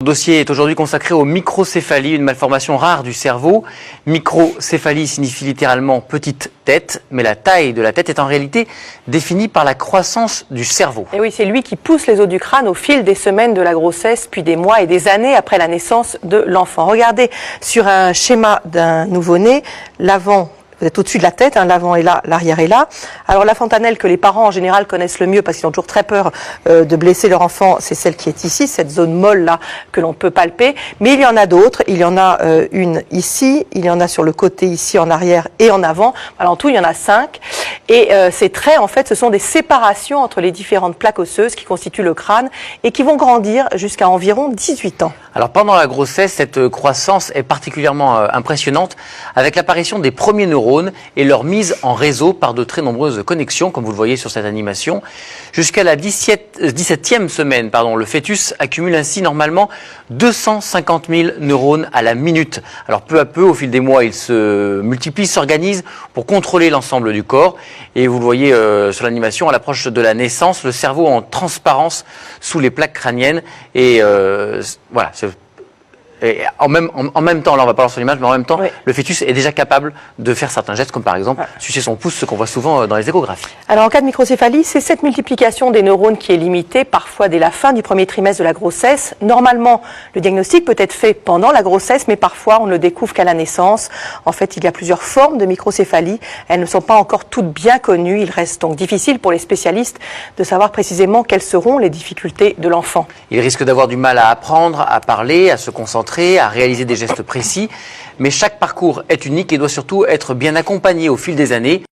Le dossier est aujourd'hui consacré aux microcéphalies, une malformation rare du cerveau. Microcéphalie signifie littéralement petite tête, mais la taille de la tête est en réalité définie par la croissance du cerveau. Et oui, c'est lui qui pousse les os du crâne au fil des semaines de la grossesse, puis des mois et des années après la naissance de l'enfant. Regardez sur un schéma d'un nouveau-né, l'avant. Vous êtes au-dessus de la tête, hein, l'avant est là, l'arrière est là. Alors la fontanelle que les parents en général connaissent le mieux parce qu'ils ont toujours très peur de blesser leur enfant, c'est celle qui est ici, cette zone molle là que l'on peut palper. Mais il y en a d'autres, il y en a une ici, il y en a sur le côté ici en arrière et en avant. Alors en tout il y en a 5. Et ces traits en fait ce sont des séparations entre les différentes plaques osseuses qui constituent le crâne et qui vont grandir jusqu'à environ 18 ans. Alors pendant la grossesse, cette croissance est particulièrement impressionnante avec l'apparition des premiers neurones et leur mise en réseau par de très nombreuses connexions, comme vous le voyez sur cette animation. Jusqu'à la 17e semaine, le fœtus accumule ainsi normalement 250 000 neurones à la minute. Alors peu à peu, au fil des mois, ils se multiplient, s'organisent pour contrôler l'ensemble du corps. Et vous le voyez sur l'animation, à l'approche de la naissance, le cerveau en transparence sous les plaques crâniennes. Et voilà. Et en même temps, là on va pas voir sur l'image, mais en même temps, oui, le fœtus est déjà capable de faire certains gestes, comme par exemple sucer son pouce, ce qu'on voit souvent dans les échographies. Alors en cas de microcéphalie, c'est cette multiplication des neurones qui est limitée, parfois dès la fin du premier trimestre de la grossesse. Normalement, le diagnostic peut être fait pendant la grossesse, mais parfois on ne le découvre qu'à la naissance. En fait, il y a plusieurs formes de microcéphalie. Elles ne sont pas encore toutes bien connues. Il reste donc difficile pour les spécialistes de savoir précisément quelles seront les difficultés de l'enfant. Il risque d'avoir du mal à apprendre, à parler, à se concentrer, à réaliser des gestes précis, mais chaque parcours est unique et doit surtout être bien accompagné au fil des années.